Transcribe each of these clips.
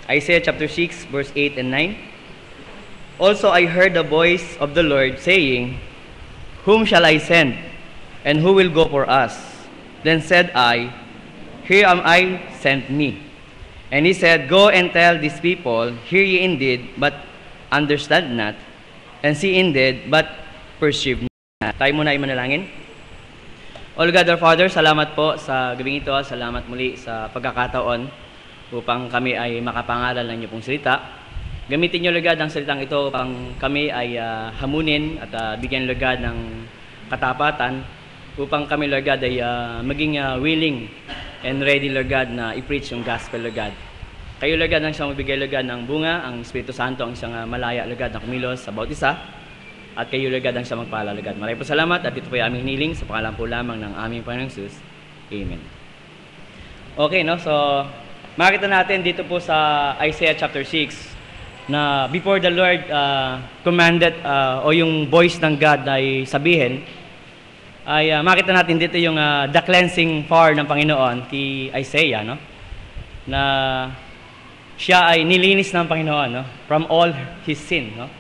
Isaiah chapter 6, verse 8 and 9. Also I heard the voice of the Lord saying, Whom shall I send? And who will go for us? Then said I, Here am I, send me. And he said, Go and tell these people, Hear ye indeed, but understand not, and see indeed, but perceive not. Tayo muna ay manalangin. O God our Father, salamat po sa gabing ito. Salamat muli sa pagkakataon upang kami ay makapangaral ng inyo pong salita. Gamitin niyo, Lord God, ang salitang ito upang kami ay hamunin at bigyan, Lord God, ng katapatan upang kami, Lord God, ay maging willing and ready, Lord God, na i-preach yung gospel, Lord God. Kayo, Lord God, ang siyang magbigay, Lord God, ng bunga, ang Espiritu Santo ang siyang malaya, Lord God, na kumilos sa bawat isa. At kayo, Lord God, ang siyang magpala, Lord God. Maraming po salamat at ito po ay aming hiniling sa pangalan po lamang ng aming Panginoong Jesus. Amen. Okay, no? So, makita natin dito po sa Isaiah chapter 6 na before the Lord commanded o yung voice ng God ay sabihin, ay makita natin dito yung the cleansing power ng Panginoon kay Isaiah, no? Na siya ay nilinis ng Panginoon, no? From all his sin, no?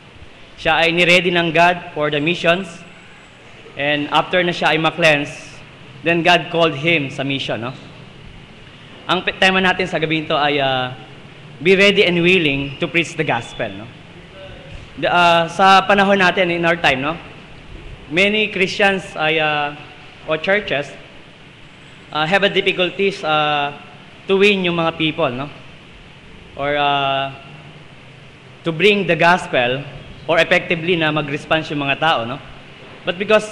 Siya ay niready ng God for the missions, and after na siya ay ma-cleanse, then God called him sa mission, no? Ang tema natin sa gabi ito ay be ready and willing to preach the gospel, no? Sa panahon natin, in our time, no? Many Christians ay, or churches have a difficulties to win yung mga people, no? Or to bring the gospel or effectively na mag-response yung mga tao, no? But because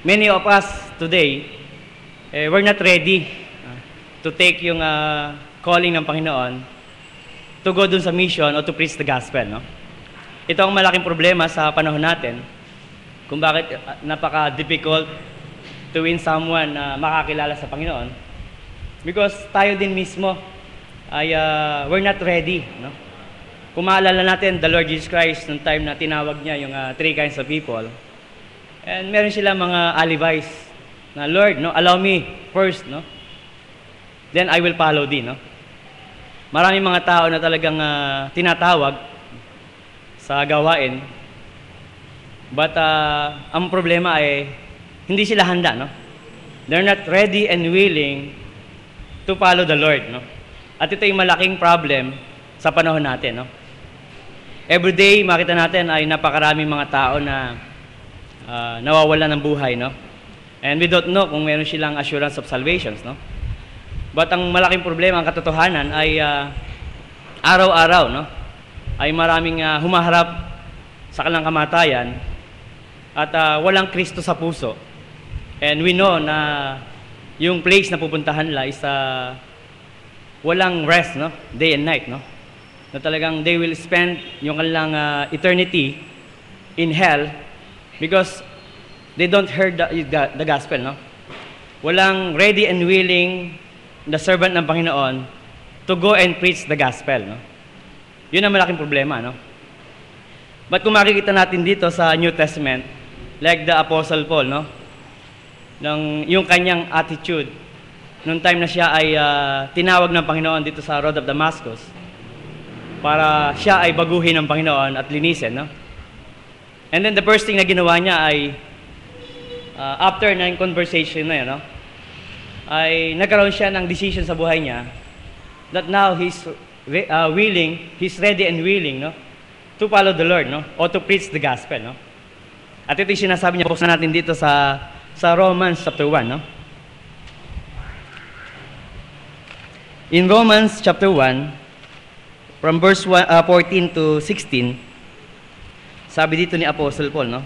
many of us today, we're not ready to take yung calling ng Panginoon to go dun sa mission or to preach the gospel, no? Ito ang malaking problema sa panahon natin, kung bakit napaka-difficult to win someone na makakilala sa Panginoon. Because tayo din mismo ay we're not ready, no? Kung maalala natin, the Lord Jesus Christ, nung time na tinawag niya yung three kinds of people, and meron sila mga alibis na, Lord, no, allow me first, no? Then I will follow thee, no? Maraming mga tao na talagang tinatawag sa gawain, but ang problema ay hindi sila handa, no? They're not ready and willing to follow the Lord, no? At ito yung malaking problem sa panahon natin, no? Every day, makita natin ay napakaraming mga tao na nawawalan ng buhay, no? And we don't know kung meron silang assurance of salvation, no? But ang malaking problema, ang katotohanan ay araw-araw, no? Ay maraming humaharap sa kanilang kamatayan at walang Kristo sa puso. And we know na yung place na pupuntahan nila is walang rest, no? Day and night, no? Na talagang they will spend yung kanilang eternity in hell because they don't heard the gospel, no? Walang ready and willing the servant ng Panginoon to go and preach the gospel, no? Yun ang malaking problema, no? But kung makikita natin dito sa New Testament, like the Apostle Paul, no? Yung kanyang attitude, nung time na siya ay tinawag ng Panginoon dito sa Road of Damascus, para siya ay baguhin ng Panginoon at linisin, no? And then the first thing na ginawa niya ay, after na yung conversation na yun, no? Ay nagkaroon siya ng decision sa buhay niya that now he's ready and willing, no? To follow the Lord, no? O to preach the gospel, no? At ito yung sinasabi niya, buksan natin dito sa Romans chapter 1, no? In Romans chapter 1, from verse 14 to 16, sabi dito ni Apostle Paul, no?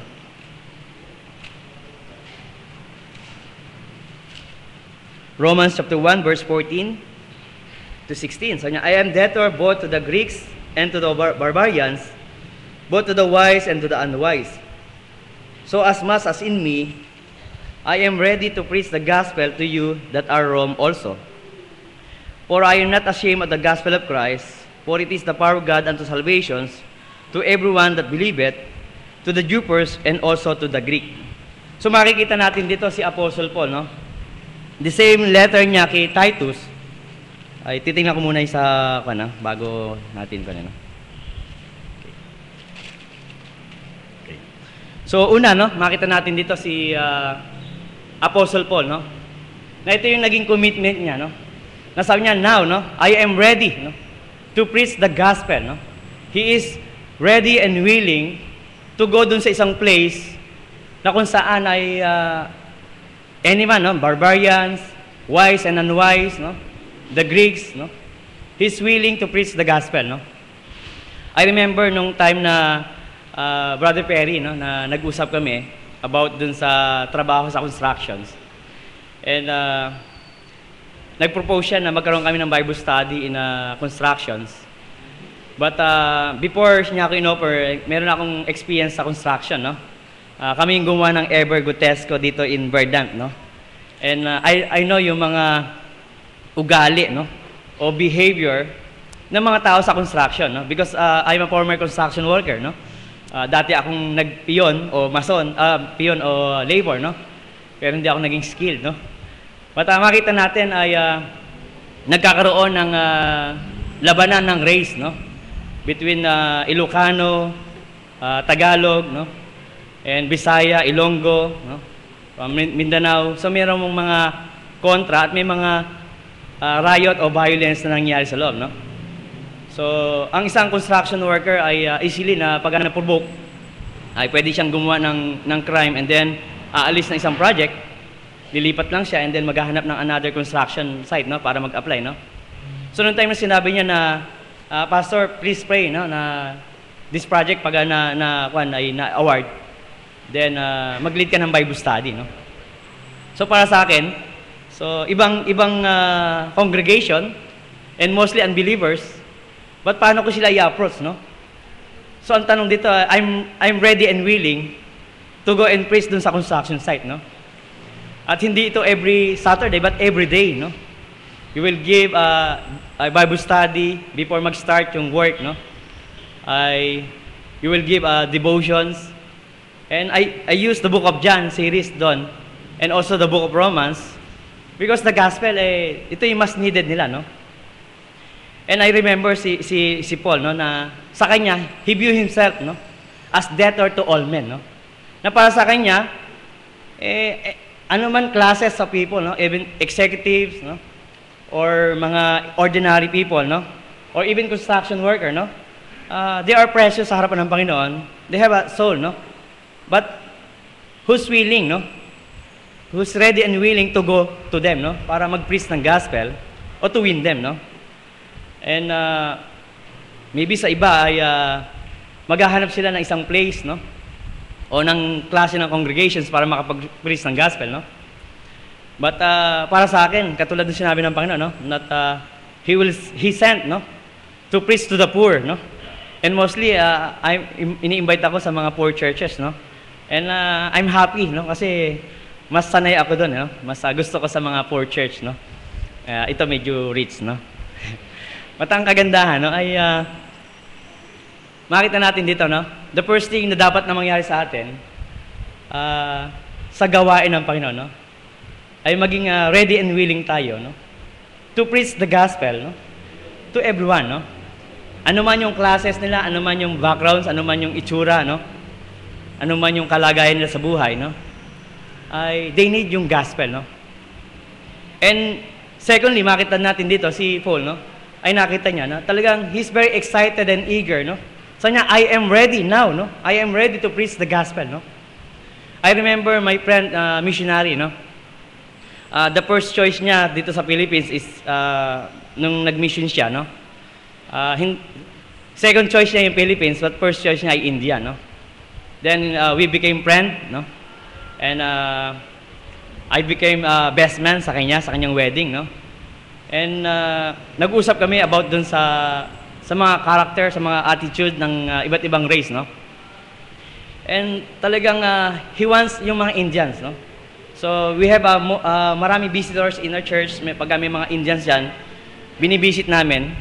Romans chapter 1, verse 14 to 16. Sabi niya, I am debtor both to the Greeks and to the barbarians, both to the wise and to the unwise. So as much as in me, I am ready to preach the gospel to you that are Rome also. For I am not ashamed of the gospel of Christ, for it is the power of God unto salvations to everyone that believeth, to the Jew first and also to the Greek. So makikita natin dito si Apostle Paul, no? The same letter niya kay Titus, ay titingnan ko muna yung sa bago natin no. Okay. So una no, makita natin dito si Apostle Paul no. Na ito yung naging commitment niya no. Nasabi niya now no, I am ready no to preach the gospel no. He is ready and willing to go dun sa isang place na kung saan ay anyone no, barbarians, wise and unwise no. The Greeks, no? He's willing to preach the gospel, no? I remember nung time na Brother Perry, no, na nag-usap kami about dun sa trabaho sa constructions. And nag-propose siya na magkaroon kami ng Bible study in constructions. But before niya ako in-offer, meron akong experience sa construction, no? Kami yung gumawa ng Ever Gutesco dito in Verdant, no? And I know yung mga ugali no o behavior ng mga tao sa construction no because I'm a former construction worker no. Dati akong nagpiyon o mason, piyon o labor no. Pero hindi ako naging skilled no. But makita natin ay nagkakaroon ng labanan ng race no between Ilocano, Tagalog no and Bisaya, Ilonggo no, Mindanao. So mayroong mga kontra at may mga riot o violence na nangyari sa loob, no? So, ang isang construction worker ay easily na pag na-provoke, ay pwede siyang gumawa ng crime and then aalis ng isang project, lilipat lang siya and then maghahanap ng another construction site, no? Para mag-apply, no? So, noong time na sinabi niya na, Pastor, please pray, no? Na this project pag na-award, then mag-lead ka ng Bible study, no? So, para sa akin, so, ibang congregation and mostly unbelievers, but paano ko sila i-approach, no? So, ang tanong dito, I'm ready and willing to go and preach dun sa construction site, no? At hindi ito every Saturday, but every day, no? You will give a Bible study before mag-start yung work, no? You will give devotions. And I use the Book of John series doon, and also the Book of Romans, because the gospel, ito yung mas needed nila, no? And I remember si Paul, no, na sa kanya, he view himself, no, as debtor to all men, no? Na para sa kanya, ano man classes of people, no, even executives, no, or mga ordinary people, no, or even construction worker, no, they are precious sa harapan ng Panginoon. They have a soul, no? But who's willing, no? Who's ready and willing to go to them, no? Para mag-preach ng gospel o to win them, no? And maybe sa iba ay maghahanap sila ng isang place, no? O ng klase ng congregations para makapag-preach ng gospel, no? But para sa akin, katulad ng sinabi ng Panginoon, no? That He sent, no? To preach to the poor, no? And mostly, ini-invite ako sa mga poor churches, no? And I'm happy, no? Kasi mas sanay ako doon, no? Mas gusto ko sa mga poor church, no? Ito medyo rich, no? At ang kagandahan, no, ay makita natin dito, no? The first thing na dapat na mangyari sa atin sa gawain ng Panginoon, no? Ay maging ready and willing tayo, no? To preach the gospel, no? To everyone, no? Ano man yung classes nila, ano man yung backgrounds, ano man yung itsura, no? Ano man yung kalagayan nila sa buhay, no? Ay they need yung gospel, no? And secondly, makita natin dito si Paul, no? Ay nakita niya na talagang he's very excited and eager, no? So niya, I am ready now, no? I am ready to preach the gospel, no? I remember my friend missionary, no? The first choice niya dito sa Philippines is nung nag-mission siya, no? Second choice niya yung Philippines, but first choice niya ay India, no? Then we became friend, no? And I became best man sa kanyang wedding, no? And nag-usap kami about dun sa mga character, sa mga attitude ng iba't ibang race, no? And talagang he wants yung mga Indians, no? So we have marami visitors in our church. Pag may mga Indians dyan, binibisit namin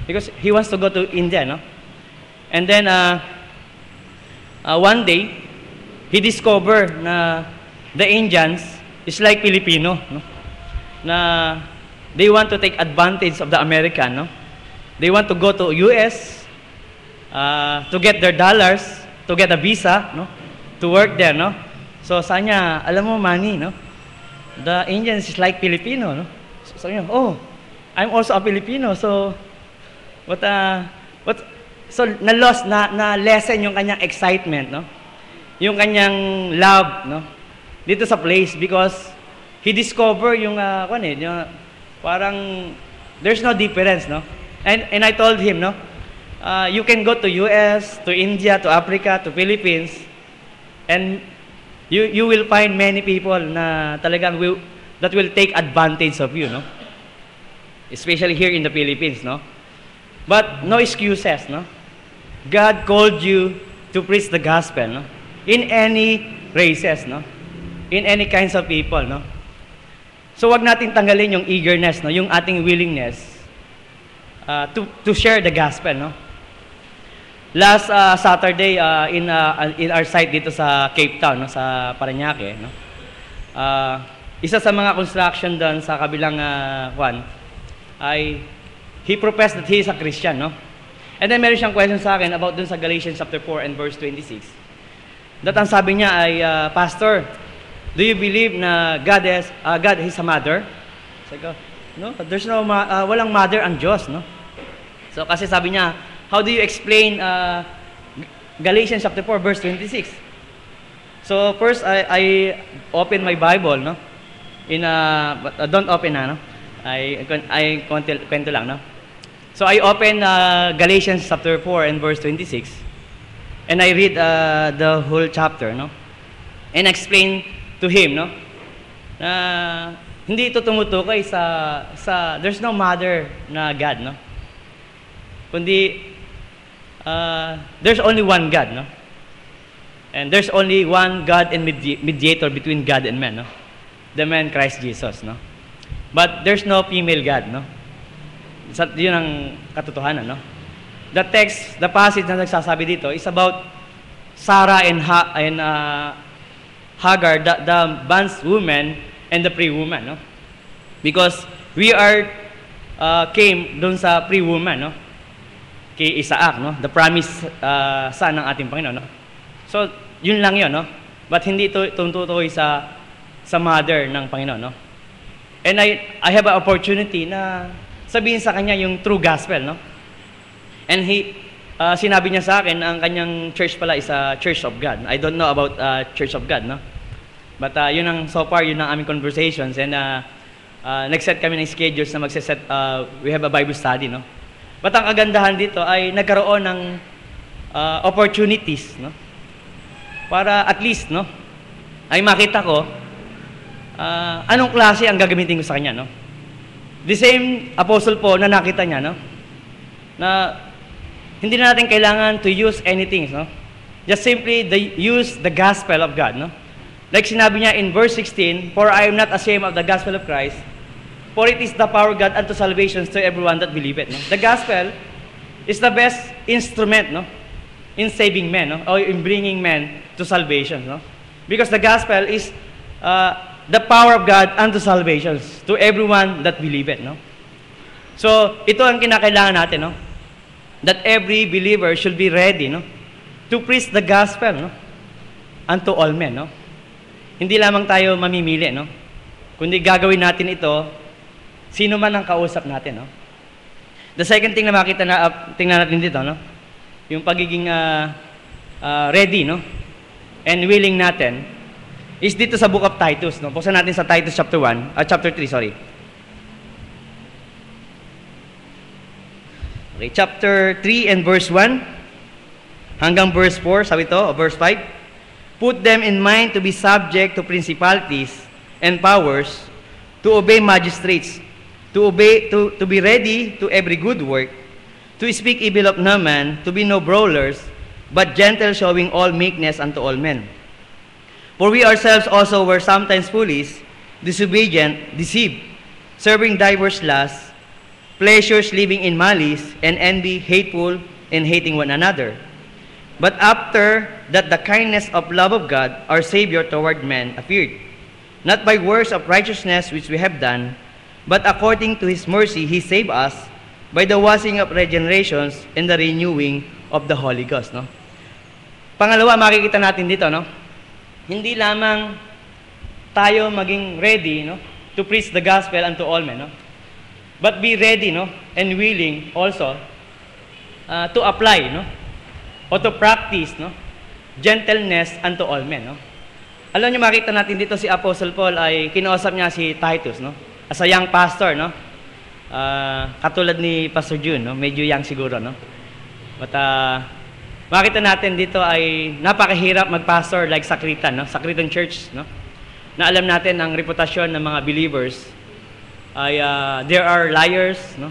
because he wants to go to India, no? And then one day he discovered na the Indians is like Filipino, no? Na they want to take advantage of the American, no? They want to go to US to get their dollars, to get a visa, no? To work there, no? So sabi niya, alam mo, Manny, no? The Indians is like Filipino, no? So sabi niya, oh, I'm also a Filipino, so so na lessen yung kanyang excitement, no? Yung kanyang love, no? Dito sa place because he discover yung parang there's no difference, no? And I told him, no? You can go to US, to India, to Africa, to Philippines, and you will find many people na talagang that will take advantage of you, no? Especially here in the Philippines, no? But no excuses, no? God called you to preach the gospel, no? In any races, no? In any kinds of people, no? So wag natin tanggalin yung eagerness, no? Yung ating willingness to share the gospel, no? Last Saturday in our site dito sa Cape Town, no? Sa Parañaque, no? Isa sa mga construction doon sa kabilang he professed that he is a Christian, no? And then meron siyang question sa akin about dun sa Galatians chapter 4 and verse 26. That ang sabi niya ay, Pastor, do you believe na God is a mother? Sabi ko, no, there's no, walang mother ang Diyos, no? So kasi sabi niya, how do you explain Galatians chapter 4 verse 26? So first, I open my Bible, no? But don't open na, no? I kwento lang, no? So I open Galatians chapter 4 and verse 26, and I read the whole chapter, no? And explain to him, no? Na hindi ito tumutukoy sa there's no mother na God, no? Kundi there's only one God, no? And there's only one God and mediator between God and man, no? The man Christ Jesus, no? But there's no female God, no? Yun ang katotohanan, no? The passage na nagsasabi dito is about Sarah and Hagar, the bondswoman and the free woman, no? Because we came dun sa free woman, no? Kay Isaac, no? The promised son ng ating Panginoon, no? So, yun lang yun, no? But hindi ito tutukoy sa mother ng Panginoon, no? And I have an opportunity na sabihin sa kanya yung true gospel, no? And sinabi niya sa akin, ang kanyang church pala is a Church of God. I don't know about Church of God, no? But yun ang, so far, yun ang aming conversations. And nag-set kami ng schedules na we have a Bible study, no? But ang kagandahan dito ay nagkaroon ng opportunities, no? Para at least, no? Ay makita ko anong klase ang gagamitin ko sa kanya, no? The same apostle po na nakita niya, no? Na hindi na natin kailangan to use anything, no? Just simply use the gospel of God, no? Like sinabi niya in verse 16, for I am not ashamed of the gospel of Christ, for it is the power of God unto salvation to everyone that believeth, no? The gospel is the best instrument, no? In saving men, no? Or in bringing men to salvation, no? Because the gospel is the power of God unto salvation to everyone that believeth, no? So, ito ang kinakailangan natin, no? That every believer should be ready, no? To preach the gospel, no? Unto all men, no? Hindi lamang tayo mamimili, no? Kundi gagawin natin ito, sino man ang kausap natin, no? The second thing na tingnan natin dito, no? Yung pagiging ready, no? And willing natin is dito sa book of Titus, no? Buksan natin sa Titus chapter 3, sorry. Okay, chapter 3 and verse 1 hanggang verse 4, sabi ito, verse 5. Put them in mind to be subject to principalities and powers, to obey magistrates, to be ready to every good work, to speak evil of no man, to be no brawlers, but gentle, showing all meekness unto all men. For we ourselves also were sometimes foolish, disobedient, deceived, serving diverse lusts, pleasures, living in malice, and envy, hateful, and hating one another. But after that the kindness of love of God, our Savior toward men, appeared, not by works of righteousness which we have done, But according to His mercy, He saved us by the washing of regenerations and the renewing of the Holy Ghost, no? Pangalawa, makikita natin dito, no? Hindi lamang tayo maging ready, no, to preach the gospel unto all men, no? But be ready, no, and willing also to apply, no, or to practice, no, gentleness unto all men, no? Alam niyo, makita natin dito si Apostle Paul ay kinausap niya si Titus, no, as a young pastor, no? Katulad ni Pastor June, no, medyo young siguro, no? But makita natin dito ay napakahirap mag-pastor like Sacritan, no? Sacritan Church, no? Na alam natin ang reputasyon ng mga believers ay there are liars, no?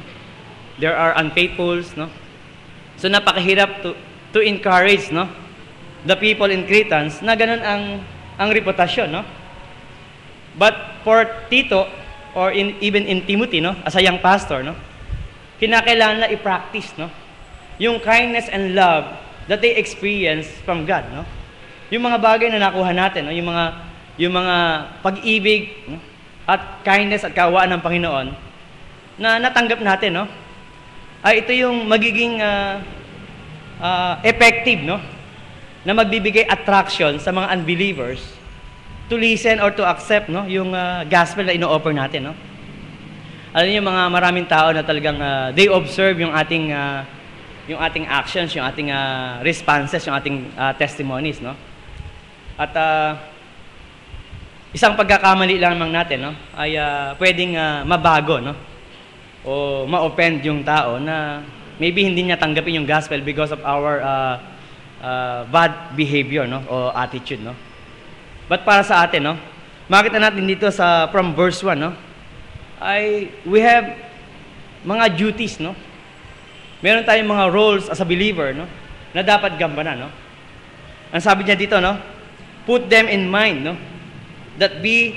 There are unfaithfuls, no? So napakahirap to encourage, no, the people in Cretans na ganun ang reputasyon, no? But for Tito or even in Timothy, no, as a young pastor, no, kinakailangan na i-practice, no, yung kindness and love that they experience from God, no? Yung mga bagay na nakuha natin, no, yung mga pag-ibig, no, at kindness at kaawaan ng Panginoon na natanggap natin, no, ay ito yung magiging effective, no, na magbibigay attraction sa mga unbelievers to listen or to accept, no, yung gospel na ino-offer natin, no. Alam niyo, mga maraming tao na talagang they observe yung ating actions, yung ating responses, yung ating testimonies, no. At isang pagkakamali lamang natin, no, ay pwedeng mabago, no, o ma-offend yung tao na maybe hindi niya tanggapin yung gospel because of our bad behavior, no, o attitude, no. But para sa atin, no, makita natin dito from verse 1, no, ay we have mga duties, no. Meron tayong mga roles as a believer, no, na dapat gampanan, no. Ang sabi niya dito, no, put them in mind, no, that be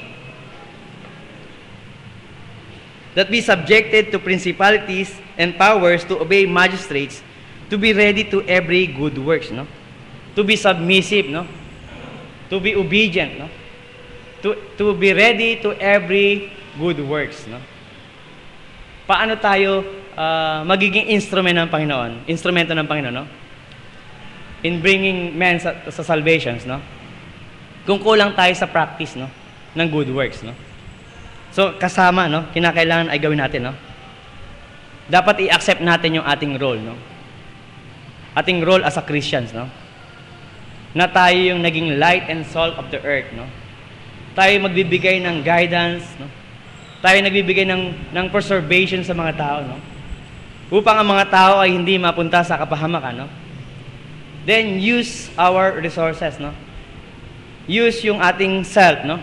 subjected to principalities and powers, to obey magistrates, to be ready to every good works, no, to be submissive, no, to be obedient, no, to be ready to every good works, no. Paano tayo magiging instrumento ng Panginoon, no, in bringing men sa salvations, no, kung kulang tayo sa practice, no, ng good works, no. So kasama, no, kinakailangan ay gawin natin, no, dapat i-accept natin yung ating role, no, ating role as a Christians, no, na tayo yung naging light and salt of the earth, no. Tayo magbibigay ng guidance, no. Tayo nagbibigay ng preservation sa mga tao, no, upang ang mga tao ay hindi mapunta sa kapahamakan, no. Then use our resources, no. Use yung ating self, no,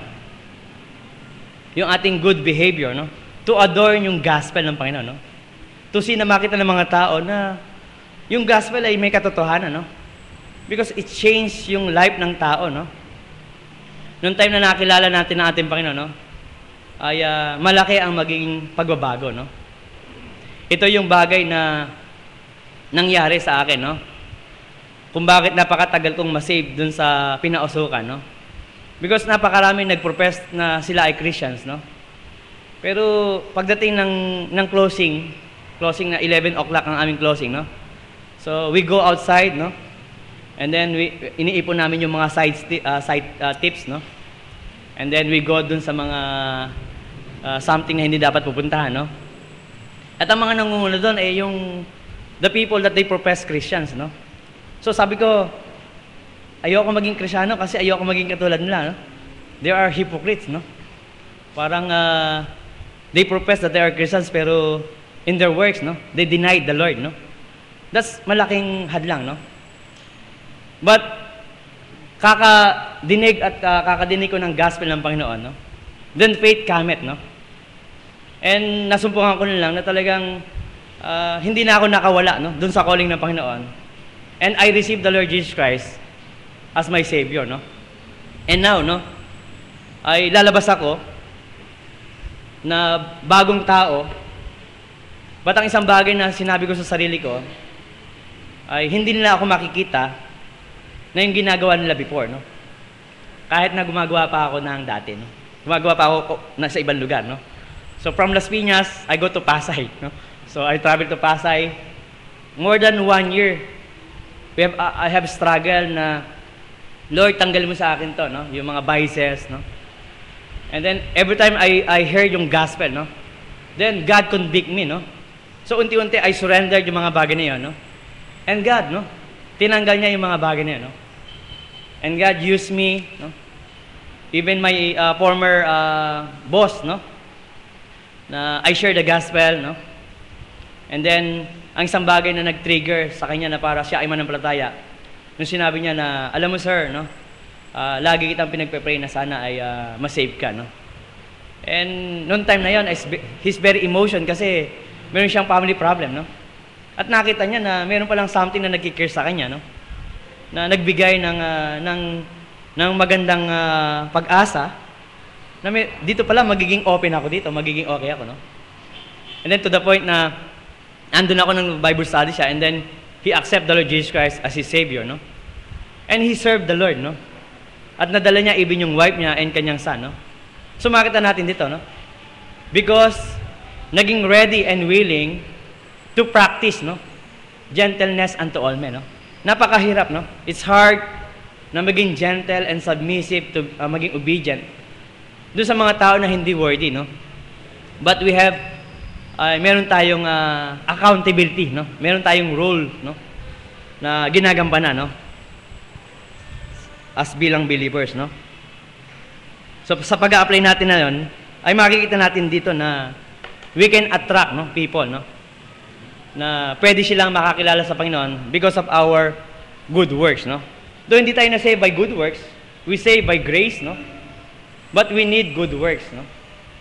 yung ating good behavior, no, to adorn yung gospel ng Panginoon, no. To see na makita ng mga tao na yung gospel ay may katotohanan, no. Because it changed yung life ng tao, no. Noong time na nakilala natin ang ating Panginoon, no, ay malaki ang magiging pagbabago, no. Ito yung bagay na nangyari sa akin, no, kung bakit napakatagal kong masave dun sa pinausukan, no. Because napakaraming nagprofess na sila ay Christians, no. Pero pagdating ng closing na 11 o'clock ang aming closing, no. So we go outside, no. And then iniipon namin yung mga side tips, no. And then we go dun sa mga something na hindi dapat pupuntahan, no. At ang mga nangunguna doon ay yung the people that they profess Christians, no. So sabi ko, ayoko maging Kristiyano kasi ayoko maging katulad nila, no. They are hypocrites, no. Parang they profess that they are Christians pero in their works, no, they denied the Lord, no. That's malaking hadlang, no. But kakadinig ko ng gospel ng Panginoon, no, then faith cometh, no. And nasumpungan ko na lang na talagang hindi na ako nakawala, no, dun sa calling ng Panginoon. And I received the Lord Jesus Christ as my Savior, no. And now, no, ay lalabas ako na bagong tao. But ang isang bagay na sinabi ko sa sarili ko ay hindi nila ako makikita na yung ginagawa nila before, no. Kahit na gumagawa pa ako ng dati, no. Gumagawa pa ako na sa ibang lugar, no. So from Las Piñas, I go to Pasay. No? So I travel to Pasay. More than 1 year, I have struggle na, Lord, tanggal mo sa akin to, no? Yung mga vices, no? And then every time I hear yung gospel, no? Then God convict me, no? So unti-unti I surrendered yung mga bagay na yun, no? And God, no? Tinanggal niya yung mga bagay na yun, no? And God used me, no? Even my former boss, no? Na I share the gospel, no? And then ang isang bagay na nag-trigger sa kanya na para siya ay manampalataya, nung sinabi niya na, alam mo sir, no? Lagi kitang pinagpe-pray na sana ay ma-save ka, no? And noong time na yon, he's very emotion kasi meron siyang family problem, no? At nakita niya na meron palang something na nagkikare sa kanya, no? Na nagbigay ng magandang pag-asa na dito pala magiging open ako dito, magiging okay ako, no? And then to the point na andun ako ng Bible study siya, and then he accept the Lord Jesus Christ as his Savior, no? And he served the Lord, no? At nadala niya even yung wife niya and kanyang son, no? So makita natin dito, no? Because naging ready and willing to practice, no? Gentleness unto all men, no? Napakahirap, no? It's hard na maging gentle and submissive to maging obedient doon sa mga tao na hindi worthy, no? But we have meron tayong accountability, no? Meron tayong role, no? Na ginagampanan, no? As bilang believers, no? So sa pag-a-apply natin na 'yon, ay makikita natin dito na we can attract, no, people, no? Na pwede silang makakilala sa Panginoon because of our good works, no? Though hindi tayo na-save by good works, we save by grace, no? But we need good works, no?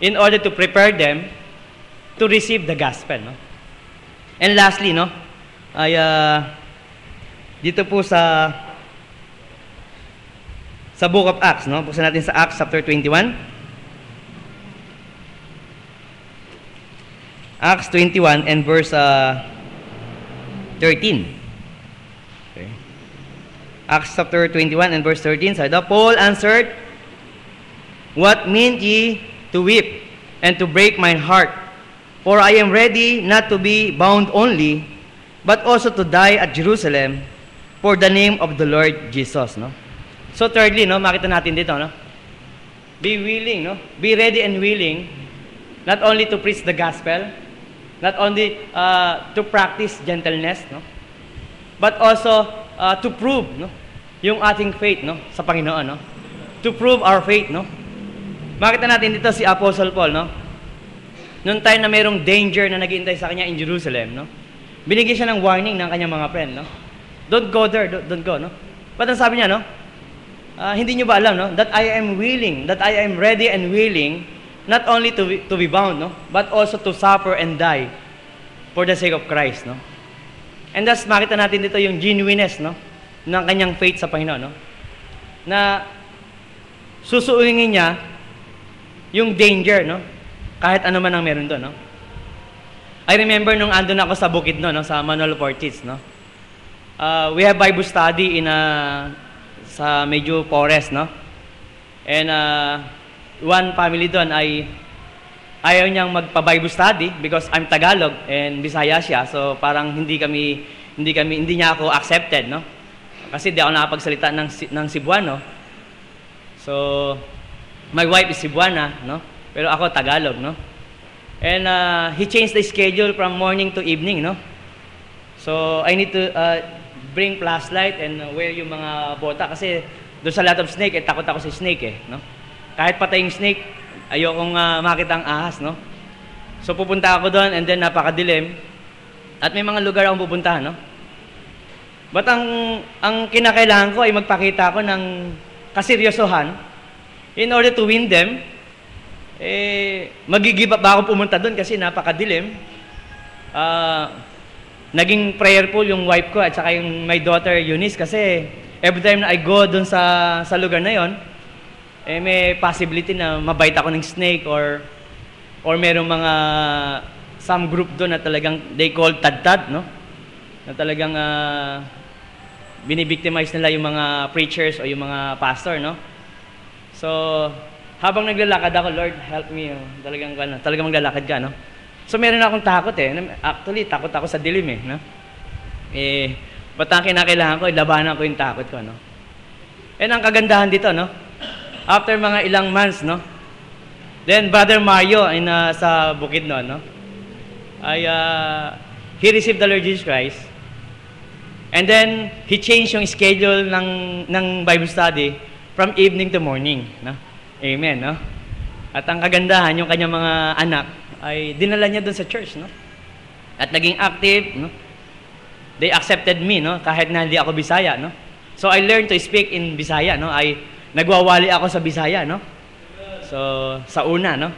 In order to prepare them to receive the gospel, no? And lastly, no, ay dito po sa Book of Acts, no? Buksan natin sa Acts chapter 21. Acts 21 and verse 13. Okay. Acts chapter 21 and verse 13 said, Paul answered, What mean ye to weep and to break my heart? For I am ready not to be bound only, but also to die at Jerusalem for the name of the Lord Jesus. No? So thirdly, no, makita natin dito, no? Be willing, no? Be ready and willing, not only to preach the gospel, not only to practice gentleness, no? But also to prove, no, yung ating faith, no, sa Panginoon, no? To prove our faith, no? Makita natin dito si Apostle Paul, no? Noong time na mayroong danger na naghihintay sa kanya in Jerusalem, no? Binigyan siya ng warning ng kanyang mga friend, no? Don't go there, don't go, no? But ang sabi niya, no? Hindi nyo ba alam, no? That I am willing, that I am ready and willing, not only to be bound, no? But also to suffer and die for the sake of Christ, no? And thus, makita natin dito yung genuineness, no? Ng kanyang faith sa Panginoon, no? Na susuingin niya yung danger, no? Kahit ano man ang meron doon, no? I remember nung andun ako sa bukid, no? Sa Manuel Ortiz, no? We have Bible study in sa medyo forest, no? And one family doon ay ayaw niyang magpa-Bible study because I'm Tagalog and Bisaya siya. So parang hindi niya ako accepted, no? Kasi di ako nakapagsalita ng Cebuano. So my wife is Cebuana, no? Pero ako Tagalog, no? And he changed the schedule from morning to evening, no? So I need to bring flashlight and wear yung mga bota kasi doon sa lot of snake, takot ako sa snake, no? Kahit patay yung snake, ayokong makita ang ahas, no? So pupunta ako doon and then napakadilim at may mga lugar akong pupuntahan, no? But ang kinakailangan ko ay magpakita ako ng kaseryosohan in order to win them. Mag-give up ba ako pumunta doon kasi napakadilim. Naging prayerful yung wife ko at saka yung my daughter Eunice kasi every time na I go doon sa lugar na yon, may possibility na mabite ako ng snake or merong mga some group doon na talagang they call tad-tad, no? Na talagang binibictimize nila yung mga preachers o yung mga pastor, no? So habang naglalakad ako, Lord, help me. Talagang maglalakad ka, no? So, meron akong takot eh. Actually, takot ako sa dilim eh, no? Ba't ang kinakailangan ko, labanan ko yung takot ko, no? And ang kagandahan dito, no? After mga ilang months, no? Then, Brother Mario, sa Bukidnon, no? He received the Lord Jesus Christ. And then, he changed yung schedule ng Bible study from evening to morning, no? Amen, no? At ang kagandahan, yung kanyang mga anak, ay dinala niya doon sa church, no? At naging active, no? They accepted me, no? Kahit na hindi ako Bisaya, no? So, I learned to speak in Bisaya, no? Nagwawali ako sa Bisaya, no? So, sa una, no?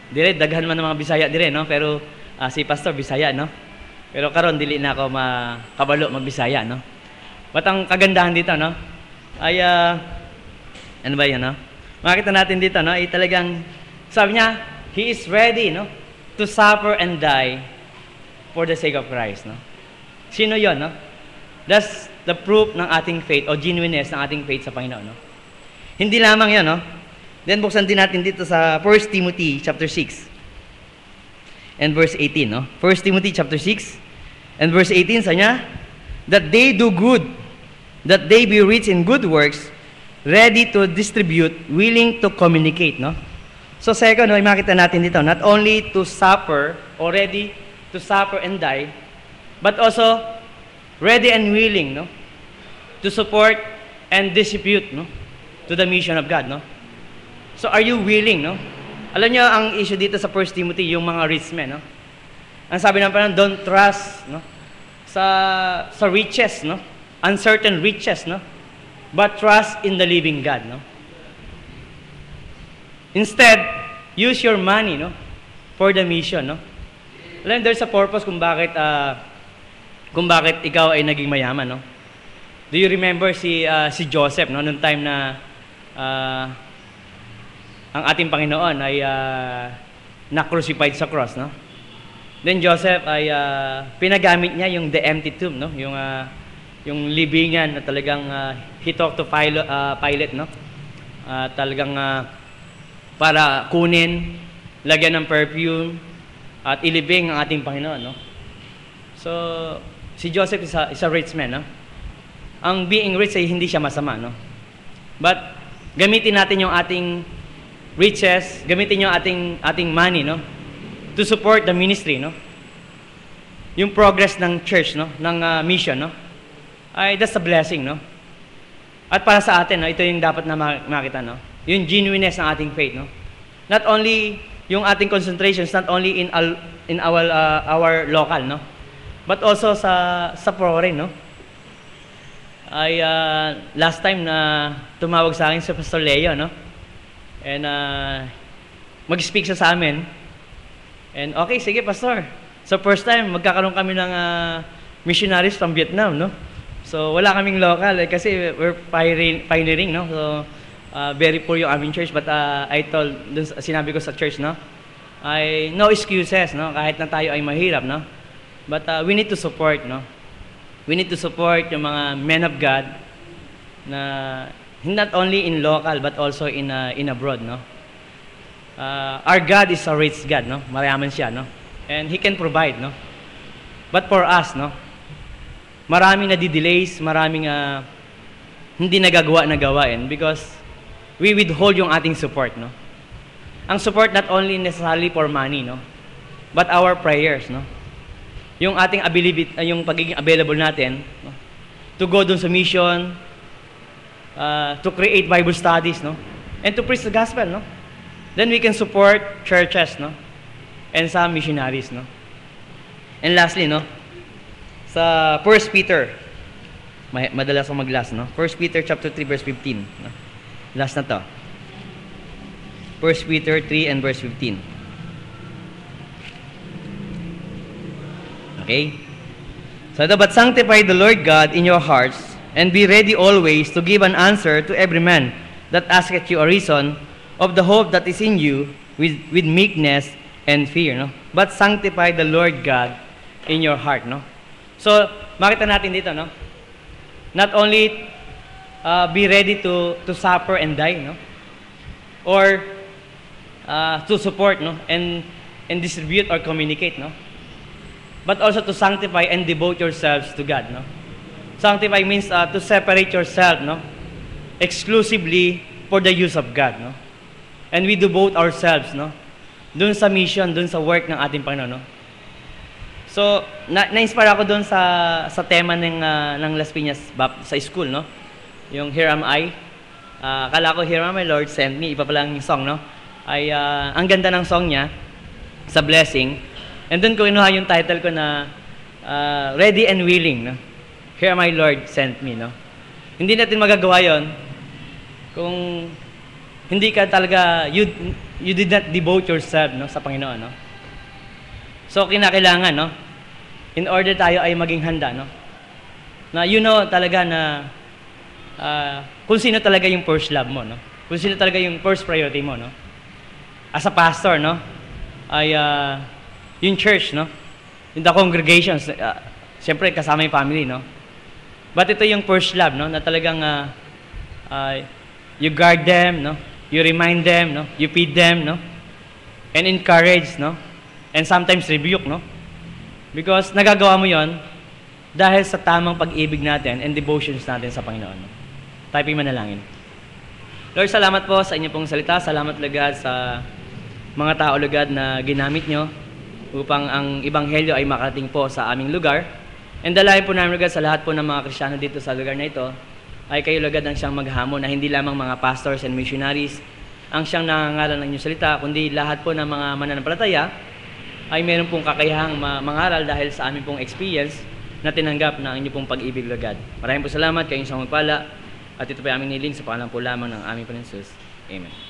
Dire, daghan man ng mga Bisaya dire, no? Pero, si Pastor Bisaya, no? Pero karon dili na ako makabalo mag-Bisaya, no? But ang kagandahan dito, no? Ay, ano ba yan, no? Makita natin dito, no? Ay talagang, sabi niya, He is ready, no? To suffer and die for the sake of Christ, no? Sino yon, no? That's the proof ng ating faith o genuineness ng ating faith sa Panginoon, no? Hindi lamang yon, no? Then buksan din natin dito sa 1 Timothy chapter 6 and verse 18, no? 1 Timothy chapter 6 and verse 18, sa niya, that they do good, that they be rich in good works, ready to distribute, willing to communicate, no? So second, no, makita natin dito, not only to suffer, or ready to suffer and die, but also ready and willing, no? To support and distribute, no? To the mission of God, no? So are you willing, no? Alam niyo ang issue dito sa 1 Timothy, yung mga rich men, no? Ang sabi ng parang, don't trust, no? Sa riches, no? Uncertain riches, no? But trust in the living God, no? Instead, use your money, no? For the mission, no? Alam, there's a purpose kung bakit ikaw ay naging mayaman, no? Do you remember si Joseph, no? Noong time na ang ating Panginoon ay na-crucified sa cross, no? Then Joseph ay pinagamit niya yung the empty tomb, no? Yung libingan na talagang he talked to Pilate, no? Talagang para kunin, lagyan ng perfume at ilibing ang ating Panginoon, no? So si Joseph is a rich man, no? Ang being rich ay hindi siya masama, no? But gamitin natin yung ating riches, gamitin yung ating money, no? To support the ministry, no? Yung progress ng church, no? Ng mission, no? Ay, that's a blessing, no? At para sa atin, no? Ito yung dapat na makita, no? Yung genuineness ng ating faith, no? Not only yung ating concentrations, not only in our local, no? But also sa foreign, no? Ay, last time na tumawag sa akin si Pastor Leo, no? And mag-speak siya sa amin. And okay, sige Pastor. So first time, magkakaroon kami ng missionaries from Vietnam, no? So wala kaming local kasi we're pioneering, no? So very poor yung aming church, but I told, sinabi ko sa church, no? No excuses, no? Kahit na tayo ay mahirap, no? But we need to support, no? We need to support yung mga men of God na not only in local but also in abroad, no? Our God is a rich God, no? Mayaman siya, no? And He can provide, no? But for us, no? Maraming nadi-delays, maraming hindi nagagawa na gawain because we withhold yung ating support, no? Ang support not only necessarily for money, no? But our prayers, no? Yung ating ability, yung pagiging available natin, no? To go dun sa mission, to create Bible studies, no? And to preach the gospel, no? Then we can support churches, no? And some missionaries, no? And lastly, no? Sa 1 Peter, madalas akong mag-last, no? 1 Peter chapter 3 verse 15, no? Last na to. 1 Peter 3 and verse 15. Okay? So, but sanctify the Lord God in your hearts, and be ready always to give an answer to every man that asketh you a reason of the hope that is in you with meekness and fear, no? But sanctify the Lord God in your heart, no? So, makita natin dito, no? Not only be ready to suffer and die, no? Or to support, no, and distribute or communicate, no, but also to sanctify and devote yourselves to God, no. Sanctify means to separate yourself, no, exclusively for the use of God, no, and we devote ourselves, no, dun sa mission, dun sa work ng ating Panginoon, no. So, na-inspire ako doon sa tema ng Las Piñas sa school, no? Yung Here Am I. Akala ko, Here Am I, Lord, send me. Iba pa lang yung song, no? Ang ganda ng song niya, sa blessing. And doon ko inuha yung title ko na Ready and Willing, no? Here Am I, Lord, send me, no? Hindi natin magagawa yon kung hindi ka talaga, you did not devote yourself, no, sa Panginoon, no? So, kinakailangan, no? In order tayo ay maging handa, no? Na you know talaga na kung sino talaga yung first love mo, no? Kung sino talaga yung first priority mo, no? As a pastor, no? Ay yung church, no? In the congregations, siyempre kasama yung family, no? But ito yung first love, no? Na talagang you guard them, no? You remind them, no? You feed them, no? And encourage, no? And sometimes rebuke, no? Because nagagawa mo yon dahil sa tamang pag-ibig natin and devotions natin sa Panginoon. No? Tayo manalangin. Lord, salamat po sa inyo pong salita. Salamat, Lugad, sa mga tao, Lugad, na ginamit nyo upang ang Ebanghelyo ay makarating po sa aming lugar. And dalayan po namin, Lugad, sa lahat po ng mga Kristiyano dito sa lugar na ito, ay kayo, Lugad, ang siyang maghamon na hindi lamang mga pastors and missionaries ang siyang nangangaral ng inyong salita, kundi lahat po ng mga mananampalataya ay meron pong kakayahang mangaral dahil sa aming pong experience na tinanggap ng inyong pong pag-ibig, Lugad. Maraming po salamat, kayong isang magpala, at ito po ay aming niling sa pangalan po lamang ng aming Panginoon Jesus. Amen.